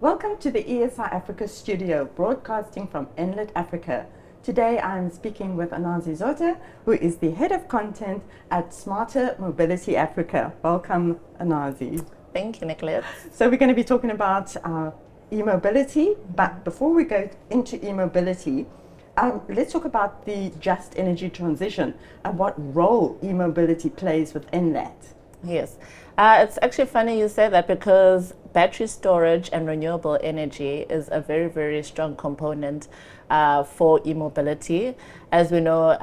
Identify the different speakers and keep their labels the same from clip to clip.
Speaker 1: Welcome to the ESI Africa studio, broadcasting from Inlet, Africa. Today I'm speaking with Anazi Zote, who is the head of content at Smarter Mobility Africa. Welcome, Anazi.
Speaker 2: Thank you, Nicholas.
Speaker 1: So we're going to be talking about e-mobility, but before we go into e-mobility, let's talk about the just energy transition and what role e-mobility plays within that.
Speaker 2: Yes. It's actually funny you say that because battery storage and renewable energy is a very, very strong component for e-mobility. As we know,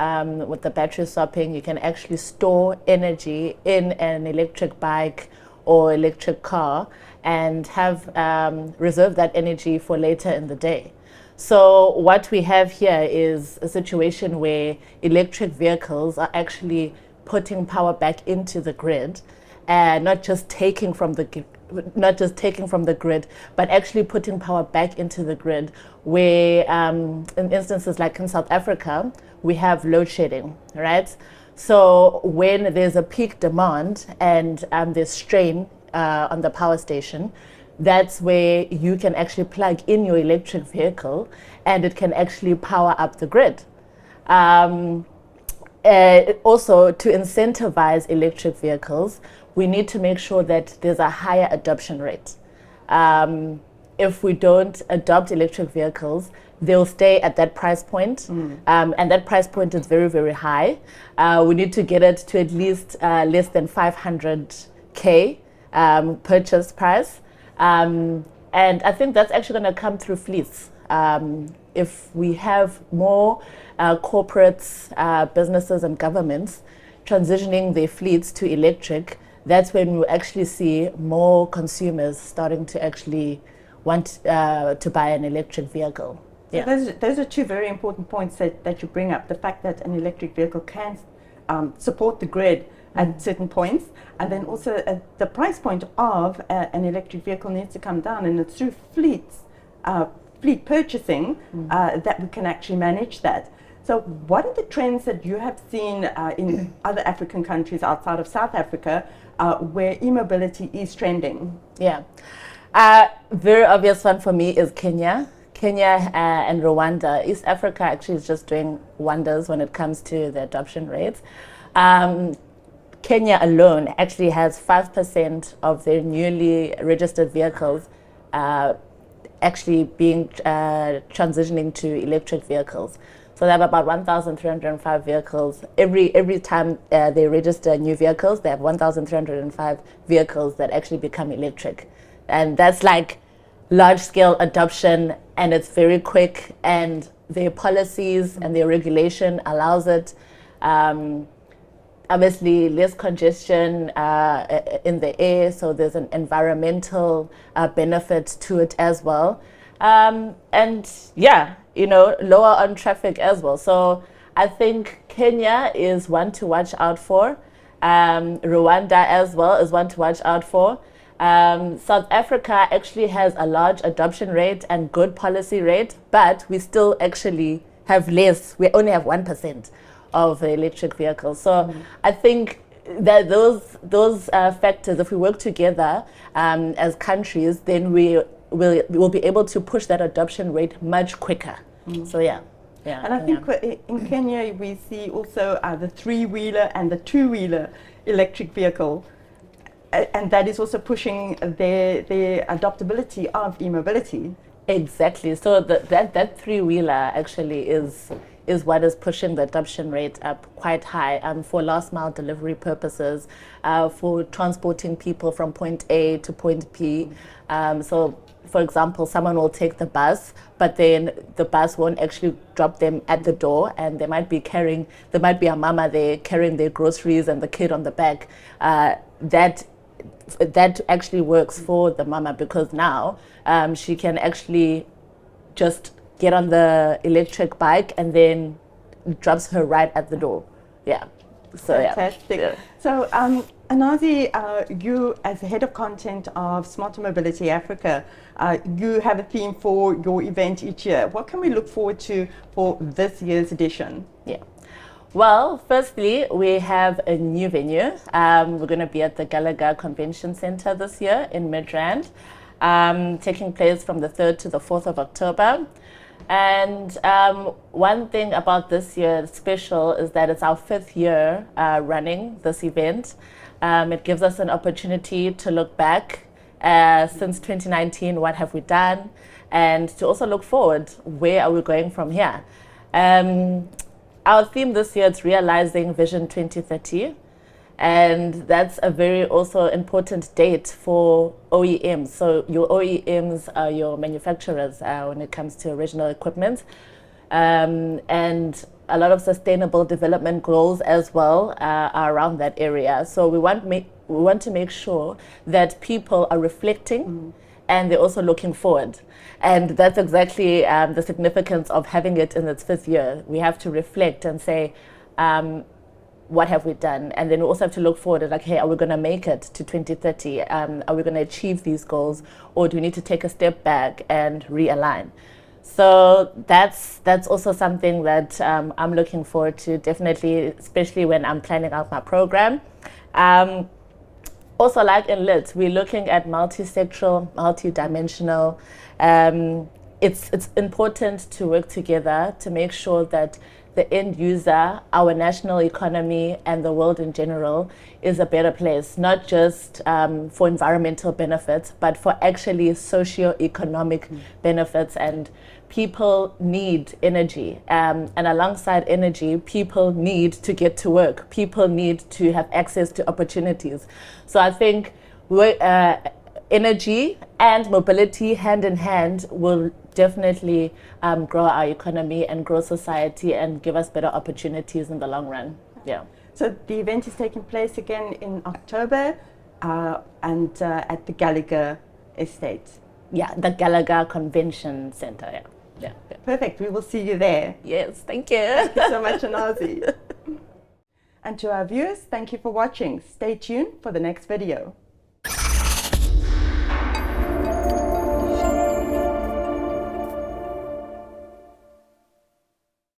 Speaker 2: with the battery swapping, you can actually store energy in an electric bike or electric car and have reserve that energy for later in the day. So what we have here is a situation where electric vehicles are actually putting power back into the grid, and not just taking from the grid, but actually putting power back into the grid. Where in instances like in South Africa, we have load shedding, right? So when there's a peak demand and there's strain on the power station, that's where you can actually plug in your electric vehicle and it can actually power up the grid. Also, to incentivize electric vehicles, we need to make sure that there's a higher adoption rate. If we don't adopt electric vehicles, they'll stay at that price point, and that price point is very, very high. We need to get it to at least less than 500K purchase price. And I think that's actually going to come through fleets. If we have more corporates, businesses and governments transitioning their fleets to electric, that's when we'll actually see more consumers starting to actually want to buy an electric vehicle. Yeah.
Speaker 1: So those are two very important points that you bring up. The fact that an electric vehicle can support the grid at certain points, and then also the price point of an electric vehicle needs to come down, and it's through fleet purchasing that we can actually manage that. So what are the trends that you have seen in other African countries outside of South Africa where e-mobility is trending?
Speaker 2: Yeah. Very obvious one for me is Kenya. Kenya and Rwanda. East Africa actually is just doing wonders when it comes to the adoption rates. Kenya alone actually has 5% of their newly registered vehicles actually being transitioning to electric vehicles. So they have about 1,305 vehicles. Every time they register new vehicles, they have 1,305 vehicles that actually become electric. And that's like large-scale adoption, and it's very quick, and their policies and their regulation allows it. Obviously, less congestion in the air, so there's an environmental benefit to it as well. And yeah, lower on traffic as well. So I think Kenya is one to watch out for. Rwanda as well is one to watch out for. South Africa actually has a large adoption rate and good policy rate, but we still actually have less. We only have 1% of the electric vehicles. So I think that those factors, if we work together as countries, then we'll be able to push that adoption rate much quicker. So yeah.
Speaker 1: And I think in Kenya we see also the three-wheeler and the two-wheeler electric vehicle, and that is also pushing the adoptability of e-mobility.
Speaker 2: Exactly. So that three-wheeler actually is what is pushing the adoption rate up quite high for last mile delivery purposes, for transporting people from point A to point B. So for example, someone will take the bus, but then the bus won't actually drop them at the door, and there might be a mama there carrying their groceries and the kid on the back. That actually works for the mama, because now she can actually just get on the electric bike and then drops her right at the door. Yeah. So
Speaker 1: fantastic.
Speaker 2: Yeah.
Speaker 1: So Anazi, you as the head of content of Smarter Mobility Africa, you have a theme for your event each year. What can we look forward to for this year's edition?
Speaker 2: Yeah. Well, firstly, we have a new venue. We're going to be at the Gallagher Convention Center this year in Midrand. taking place from the 3rd to the 4th of October. And one thing about this year special is that it's our 5th year running this event. It gives us an opportunity to look back since 2019, what have we done, and to also look forward, where are we going from here? Our theme this year is Realizing Vision 2030. And that's a very also important date for OEMs. So your OEMs are your manufacturers when it comes to original equipment. And a lot of sustainable development goals as well are around that area. So we want to make sure that people are reflecting and they're also looking forward. And that's exactly the significance of having it in its 5th year. We have to reflect and say, what have we done? And then we also have to look forward at, like, hey, are we going to make it to 2030? Are we going to achieve these goals? Or do we need to take a step back and realign? So that's also something that I'm looking forward to, definitely, especially when I'm planning out my program. Also, like in LIT, we're looking at multi-sectoral, multi-dimensional. It's important to work together to make sure that the end user, our national economy, and the world in general is a better place, not just for environmental benefits, but for actually socio-economic benefits. And people need energy. And alongside energy, people need to get to work. People need to have access to opportunities. So I think energy and mobility hand in hand will definitely grow our economy and grow society and give us better opportunities in the long run. Yeah.
Speaker 1: So the event is taking place again in October and at the Gallagher Estate.
Speaker 2: Yeah, the Gallagher Convention Center. Yeah. Yeah. Yeah.
Speaker 1: Perfect. We will see you there.
Speaker 2: Yes, thank you.
Speaker 1: Thank you so much, Anazi. And to our viewers, thank you for watching. Stay tuned for the next video.